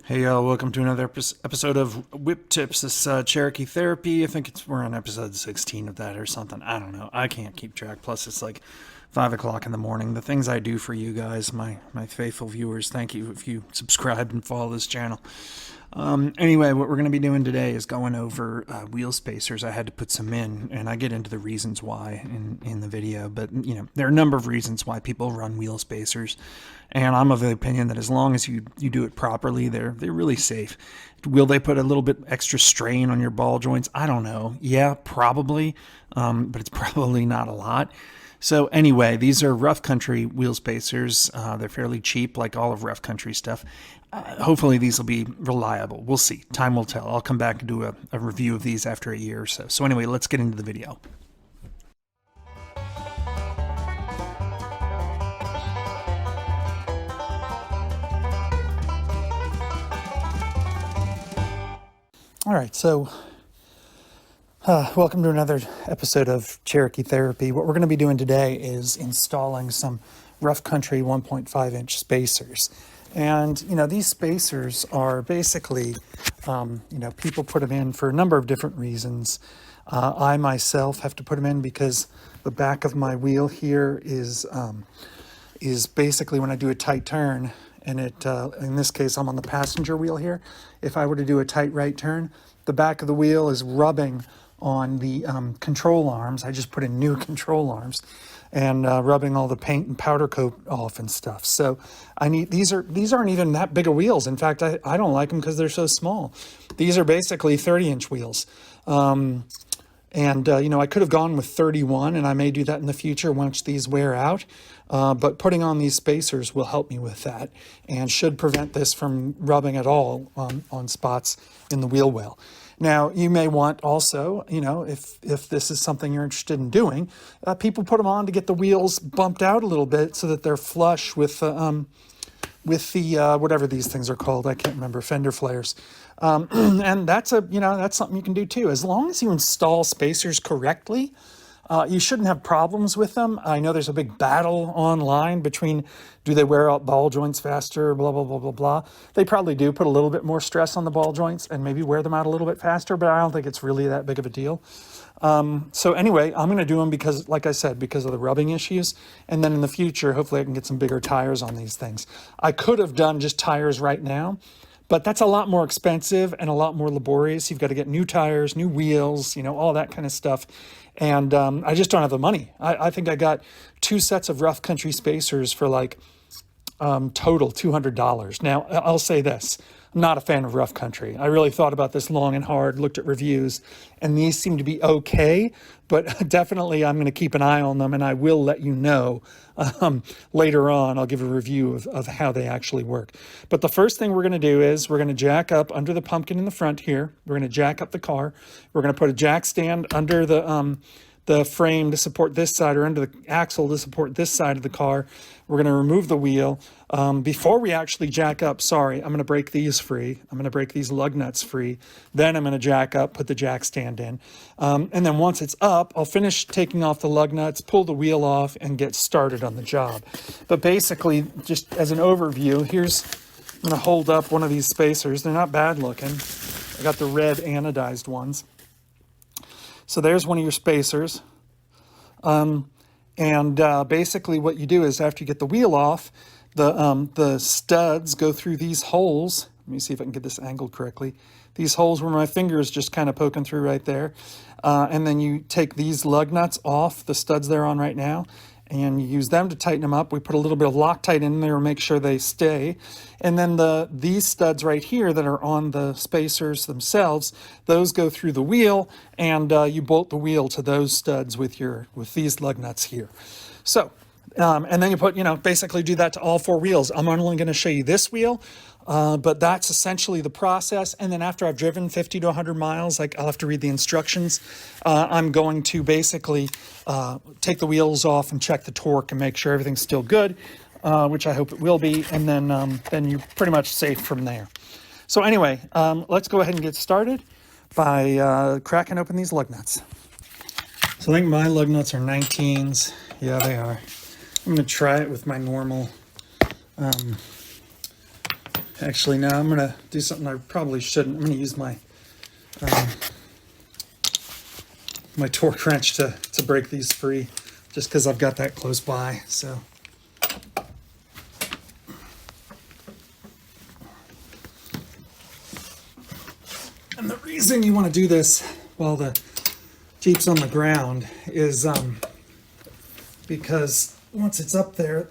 Hey, welcome to another episode of Whip Tips. This Cherokee therapy. I think we're on episode 16 of that or something. I don't know. I can't keep track. Plus, it's like 5 o'clock in the morning. The things I do for you guys, my faithful viewers. Thank you if you subscribe and follow this channel. Anyway, what we're going to be doing today is going over wheel spacers. I had to put some in, and I get into the reasons why in the video. But there are a number of reasons why people run wheel spacers, and I'm of the opinion that as long as you do it properly, they're really safe. Will they put a little bit extra strain on your ball joints? I don't know. Yeah, probably, but it's probably not a lot. So anyway, these are rough country wheel spacers. They're fairly cheap, like all of rough country stuff. Hopefully these will be reliable. We'll see. Time will tell. I'll come back and do a review of these after a year or so. So anyway, let's get into the video. All right, so welcome to another episode of Cherokee Therapy. What we're going to be doing today is installing some rough country 1.5-inch spacers. And, these spacers are basically, people put them in for a number of different reasons. I myself have to put them in because the back of my wheel here is basically when I do a tight turn, and in this case, I'm on the passenger wheel here. If I were to do a tight right turn, the back of the wheel is rubbing on the control arms. I just put in new control arms and rubbing all the paint and powder coat off and stuff. So these aren't even that big of wheels. In fact, I don't like them because they're so small. These are basically 30-inch wheels. I could have gone with 31, and I may do that in the future once these wear out. But putting on these spacers will help me with that and should prevent this from rubbing at all on spots in the wheel well. Now, you may want also, if this is something you're interested in doing, people put them on to get the wheels bumped out a little bit so that they're flush with the whatever these things are called. I can't remember, fender flares. And that's something you can do too. As long as you install spacers correctly, you shouldn't have problems with them. I know there's a big battle online between do they wear out ball joints faster, blah, blah, blah, blah, blah. They probably do put a little bit more stress on the ball joints and maybe wear them out a little bit faster, but I don't think it's really that big of a deal. So anyway, I'm going to do them because, like I said, because of the rubbing issues. And then in the future, hopefully I can get some bigger tires on these things. I could have done just tires right now, but that's a lot more expensive and a lot more laborious. You've got to get new tires, new wheels, all that kind of stuff. And I just don't have the money. I think I got 2 sets of rough country spacers for total $200. Now, I'll say this. I'm not a fan of rough country. I really thought about this long and hard, looked at reviews, and these seem to be okay, but definitely I'm going to keep an eye on them, and I will let you know later on. I'll give a review of how they actually work. But the first thing we're going to do is we're going to jack up under the pumpkin in the front here. We're going to jack up the car. We're going to put a jack stand under the frame to support this side, or under the axle to support this side of the car. We're going to remove the wheel. Before we actually jack up, I'm going to break these free. I'm going to break these lug nuts free. Then I'm going to jack up, put the jack stand in. And then once it's up, I'll finish taking off the lug nuts, pull the wheel off, and get started on the job. But basically, just as an overview, I'm going to hold up one of these spacers. They're not bad looking. I got the red anodized ones. So there's one of your spacers. Basically what you do is after you get the wheel off, the studs go through these holes. Let me see if I can get this angled correctly. These holes where my finger is just kind of poking through right there. And then you take these lug nuts off, the studs they're on right now, and you use them to tighten them up. We put a little bit of Loctite in there to make sure they stay. And then these studs right here that are on the spacers themselves, those go through the wheel, and you bolt the wheel to those studs with these lug nuts here. So, and then you basically do that to all 4 wheels. I'm only going to show you this wheel, but that's essentially the process. And then after I've driven 50 to 100 miles, I'll have to read the instructions. I'm going to basically take the wheels off and check the torque and make sure everything's still good, which I hope it will be. And then you're pretty much safe from there. So anyway, let's go ahead and get started by cracking open these lug nuts. So I think my lug nuts are 19s. Yeah, they are. I'm going to try it with my normal Actually, no, I'm gonna do something I probably shouldn't. I'm gonna use my my torque wrench to break these free, just because I've got that close by. So. And the reason you want to do this while the Jeep's on the ground is because once it's up there,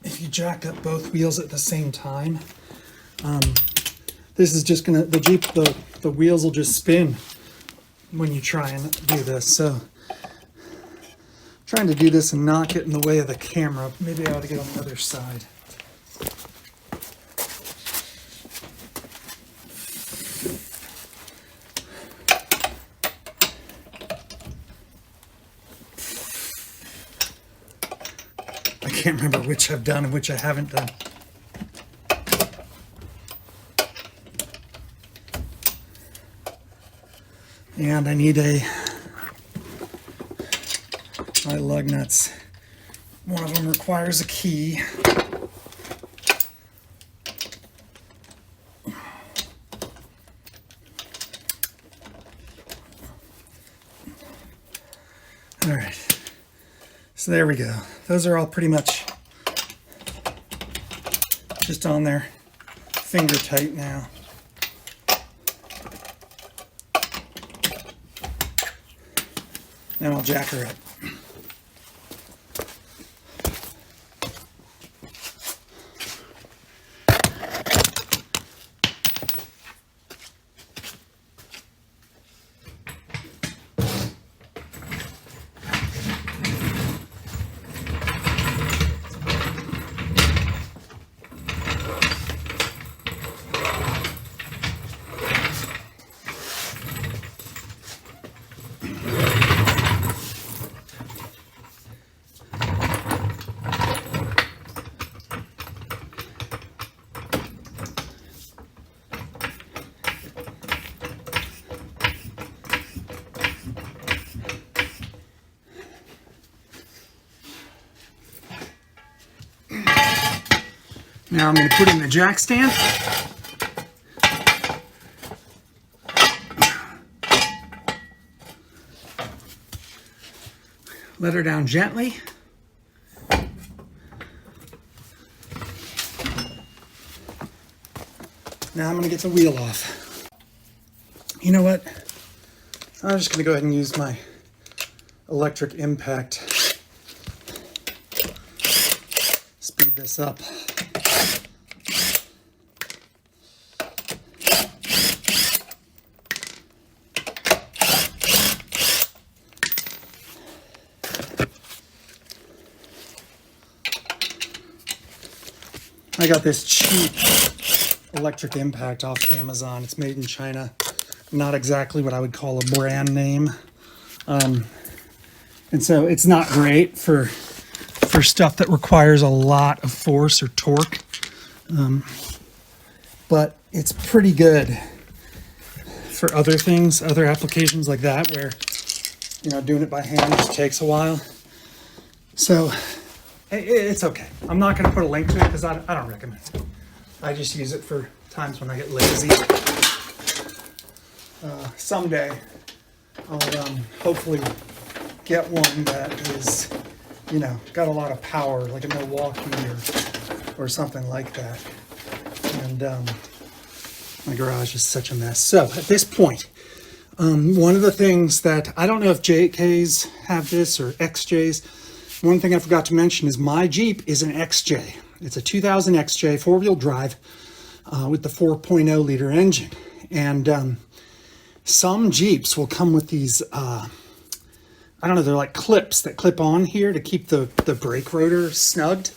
if you jack up both wheels at the same time, this is just gonna, the wheels will just spin when you try and do this. So trying to do this and not get in the way of the camera. Maybe I ought to get on the other side. I can't remember which I've done and which I haven't done. And I need my lug nuts. One of them requires a key. All right. So there we go. Those are all pretty much just on there, finger tight now. Now I'll jack her up. Now I'm going to put in the jack stand. Let her down gently. Now I'm going to get the wheel off. You know what? I'm just going to go ahead and use my electric impact. Speed this up. I got this cheap electric impact off Amazon. It's made in China. Not exactly what I would call a brand name. And so it's not great for stuff that requires a lot of force or torque. But it's pretty good for other things, other applications like that, where, you know, doing it by hand just takes a while. So it's okay. I'm not going to put a link to it because I don't recommend it. I just use it for times when I get lazy. Someday I'll hopefully get one that is, you know, got a lot of power, like a Milwaukee or something like that. And my garage is such a mess. So at this point, one of the things that, I don't know if JKs have this or XJs. One thing I forgot to mention is my Jeep is an XJ. It's a 2000 XJ four-wheel drive with the 4.0 liter engine. And some Jeeps will come with these, I don't know, they're like clips that clip on here to keep the brake rotor snugged.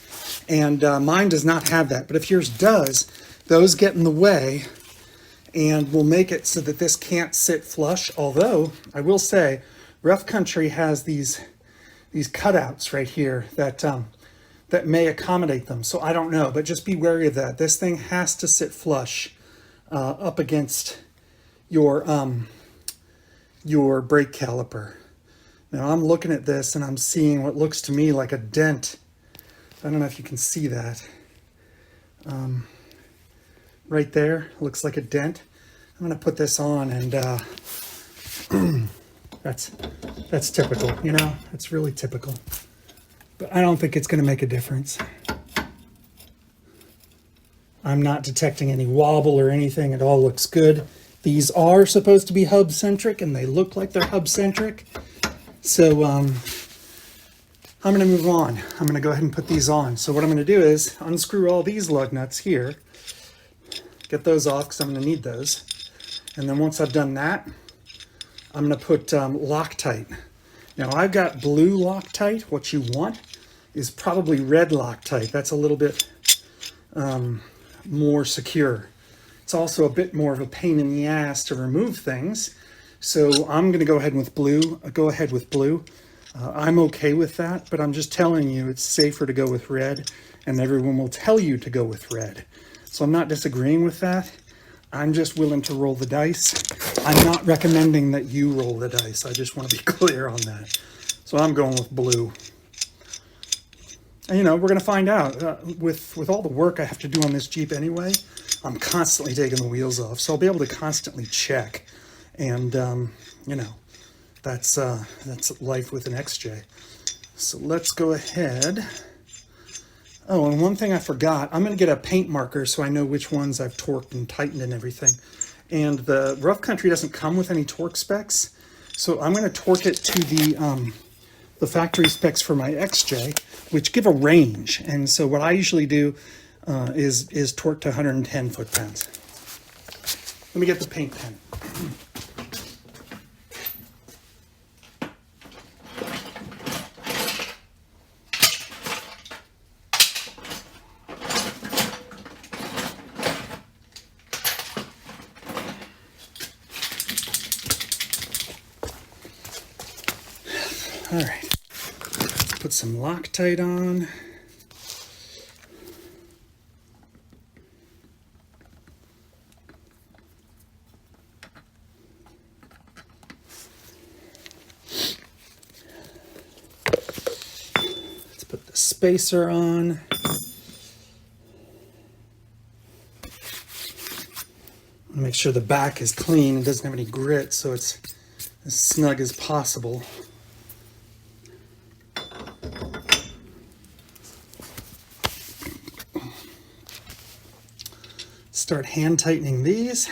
And mine does not have that. But if yours does, those get in the way and will make it so that this can't sit flush. Although, I will say, Rough Country has these cutouts right here that that may accommodate them. So I don't know, but just be wary of that. This thing has to sit flush up against your brake caliper. Now I'm looking at this and I'm seeing what looks to me like a dent. I don't know if you can see that. right there. Looks like a dent. I'm going to put this on, and that's typical, you know? It's really typical. But I don't think it's going to make a difference. I'm not detecting any wobble or anything. It all looks good. These are supposed to be hub-centric, and they look like they're hub-centric. So I'm going to move on. I'm going to go ahead and put these on. So what I'm going to do is unscrew all these lug nuts here. Get those off because I'm going to need those. And then once I've done that, I'm going to put Loctite. Now I've got blue Loctite. What you want is probably red Loctite. That's a little bit more secure. It's also a bit more of a pain in the ass to remove things. So I'm going to go ahead with blue. I'm okay with that, but I'm just telling you it's safer to go with red, and everyone will tell you to go with red. So I'm not disagreeing with that. I'm just willing to roll the dice. I'm not recommending that you roll the dice. I just want to be clear on that. So I'm going with blue. And, you know, we're going to find out. With all the work I have to do on this Jeep anyway, I'm constantly taking the wheels off. So I'll be able to constantly check. And, you know, that's life with an XJ. So let's go ahead. Oh, and one thing I forgot, I'm going to get a paint marker so I know which ones I've torqued and tightened and everything. And the Rough Country doesn't come with any torque specs, so I'm going to torque it to the factory specs for my XJ, which give a range. And so what I usually do is torque to 110 foot-pounds. Let me get the paint pen. All right, let's put some Loctite on. Let's put the spacer on. Make sure the back is clean and doesn't have any grit, so it's as snug as possible. Start hand tightening these.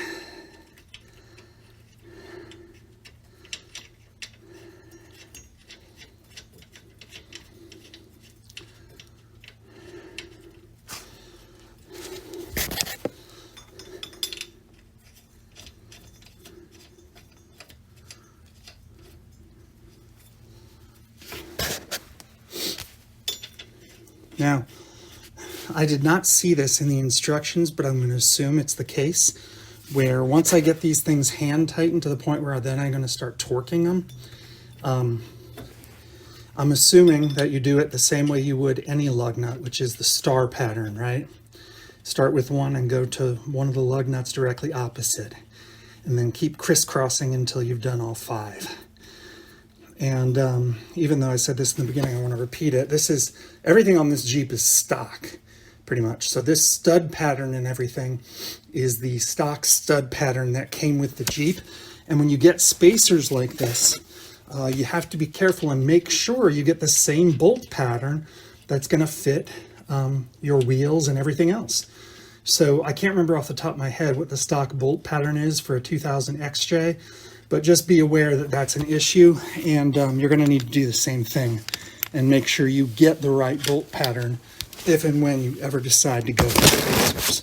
Now, I did not see this in the instructions, but I'm going to assume it's the case where once I get these things hand tightened to the point where then I'm going to start torquing them, I'm assuming that you do it the same way you would any lug nut, which is the star pattern, right? Start with one and go to one of the lug nuts directly opposite, and then keep crisscrossing until you've done all 5. And even though I said this in the beginning, I want to repeat it. Everything on this Jeep is stock, pretty much. So this stud pattern and everything is the stock stud pattern that came with the Jeep. And when you get spacers like this, you have to be careful and make sure you get the same bolt pattern that's going to fit your wheels and everything else. So I can't remember off the top of my head what the stock bolt pattern is for a 2000 XJ. But just be aware that that's an issue, and you're going to need to do the same thing and make sure you get the right bolt pattern if and when you ever decide to go with spacers.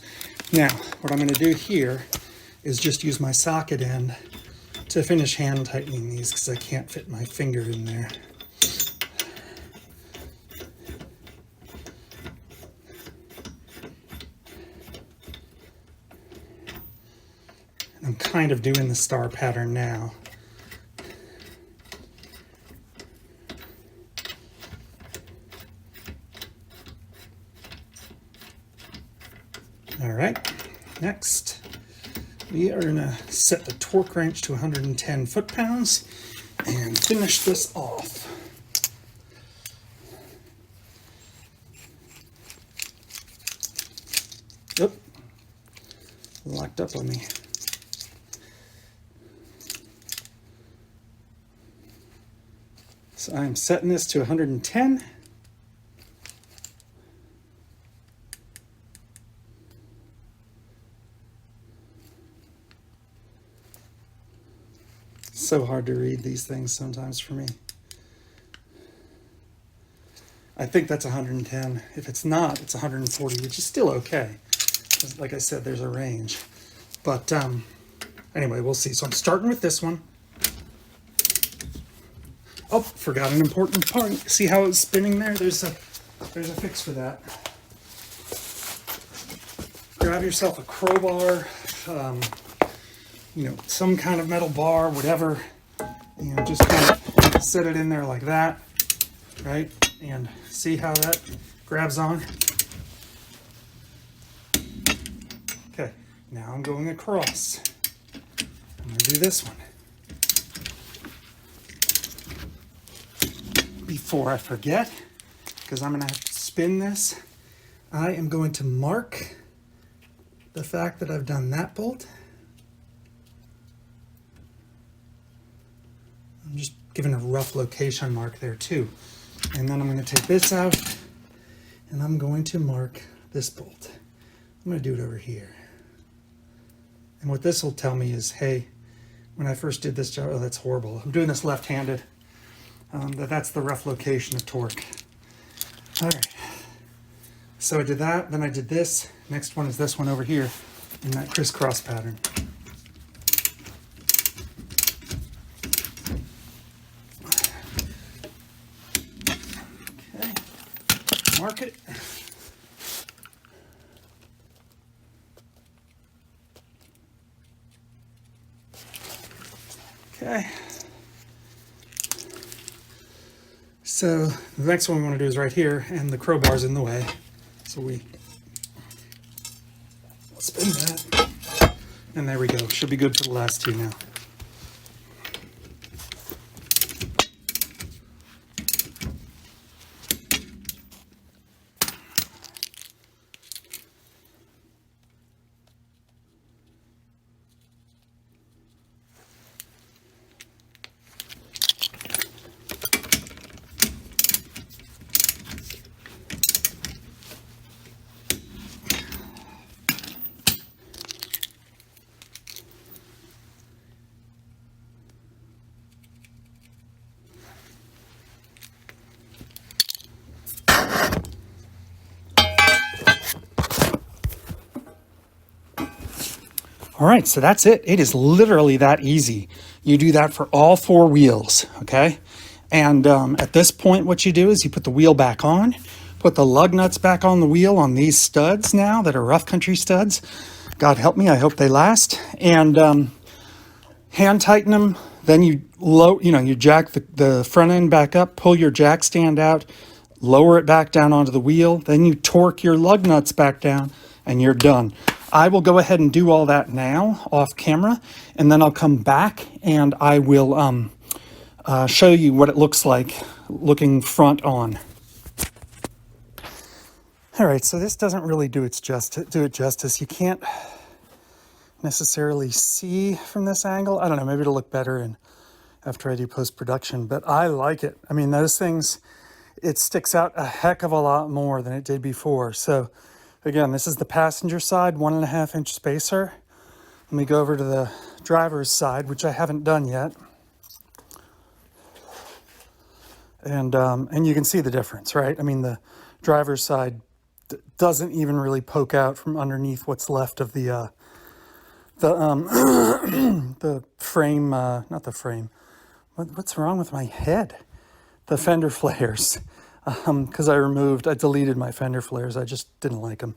Now, what I'm going to do here is just use my socket end to finish hand tightening these because I can't fit my finger in there. I'm kind of doing the star pattern now. All right, next we are gonna set the torque wrench to 110 foot-pounds and finish this off. Oop. locked up on me. So I'm setting this to 110. So hard to read these things sometimes for me. I think that's 110. If it's not, it's 140, which is still okay. Like I said, there's a range. But anyway, we'll see. So I'm starting with this one. Oh, forgot an important part. See how it's spinning there? There's a fix for that. Grab yourself a crowbar, some kind of metal bar, whatever. Just kind of set it in there like that, right? And see how that grabs on? Okay, now I'm going across. I'm going to do this one. Before I forget, because I'm going to have to spin this, I am going to mark the fact that I've done that bolt. I'm just giving a rough location mark there too. And then I'm going to take this out and I'm going to mark this bolt. I'm going to do it over here. And what this will tell me is, hey, when I first did this job, oh, that's horrible. I'm doing this left-handed. That's the rough location of torque. All right. So I did that, then I did this. Next one is this one over here in that crisscross pattern. Okay, mark it. Okay. So the next one we want to do is right here, and the crowbar's in the way. So we spin that, and there we go. Should be good for the last two now. All right, so that's it. It is literally that easy. You do that for all four wheels, okay? And at this point, what you do is you put the wheel back on, put the lug nuts back on the wheel on these studs now that are rough country studs. God help me, I hope they last. And hand tighten them. Then you jack the front end back up, pull your jack stand out, lower it back down onto the wheel. Then you torque your lug nuts back down, and you're done. I will go ahead and do all that now off camera, and then I'll come back and I will show you what it looks like looking front on. All right, so this doesn't really do it justice. You can't necessarily see from this angle. I don't know, maybe it'll look better after I do post-production, but I like it. I mean, those things, it sticks out a heck of a lot more than it did before. So again, this is the passenger side, 1.5 inch spacer. Let me go over to the driver's side, which I haven't done yet. And you can see the difference, right? I mean, the driver's side doesn't even really poke out from underneath what's left of the the frame, not the frame. What's wrong with my head? The fender flares. Because I deleted my fender flares. I just didn't like them.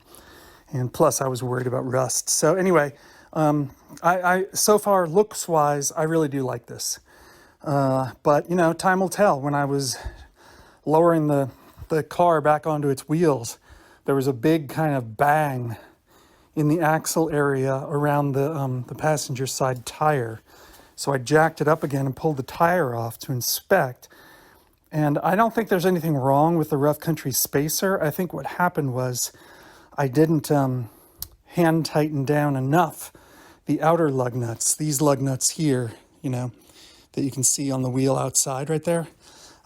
And plus I was worried about rust. So anyway, I so far looks wise, I really do like this. But time will tell. When I was lowering the car back onto its wheels, there was a big kind of bang in the axle area around the passenger side tire. So I jacked it up again and pulled the tire off to inspect. And I don't think there's anything wrong with the rough country spacer. I think what happened was I didn't hand tighten down enough the outer lug nuts, these lug nuts here, you know, that you can see on the wheel outside right there.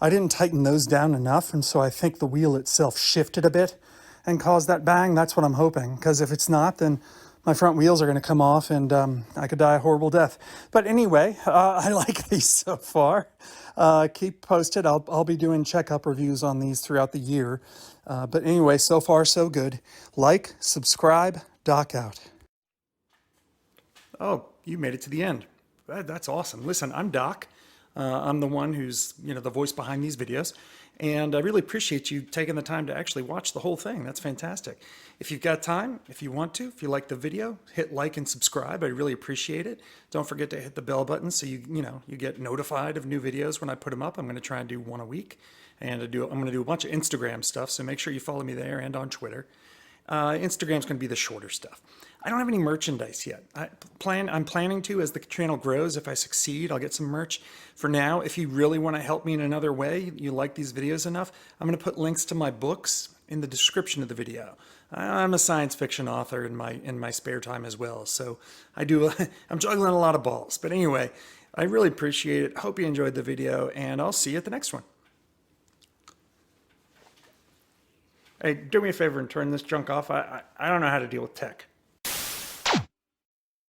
I didn't tighten those down enough, and so I think the wheel itself shifted a bit and caused that bang. That's what I'm hoping, because if it's not, then my front wheels are going to come off and I could die a horrible death. But anyway, I like these so far. Keep posted. I'll be doing checkup reviews on these throughout the year. But anyway, so far so good. Like, subscribe, Doc out. Oh, you made it to the end. That's awesome. Listen, I'm Doc. I'm the one who's, the voice behind these videos. And I really appreciate you taking the time to actually watch the whole thing. That's fantastic. If you've got time, if you want to, if you like the video, hit like and subscribe. I really appreciate it. Don't forget to hit the bell button so you get notified of new videos when I put them up. I'm going to try and do one a week. And I'm going to do a bunch of Instagram stuff, so make sure you follow me there and on Twitter. Instagram's going to be the shorter stuff. I don't have any merchandise yet. I'm planning to as the channel grows. If I succeed, I'll get some merch. For now, if you really want to help me in another way, you like these videos enough, I'm going to put links to my books in the description of the video. I'm a science fiction author in my spare time as well, so I'm juggling a lot of balls. But anyway, I really appreciate it. Hope you enjoyed the video, and I'll see you at the next one. Hey, do me a favor and turn this junk off. I don't know how to deal with tech.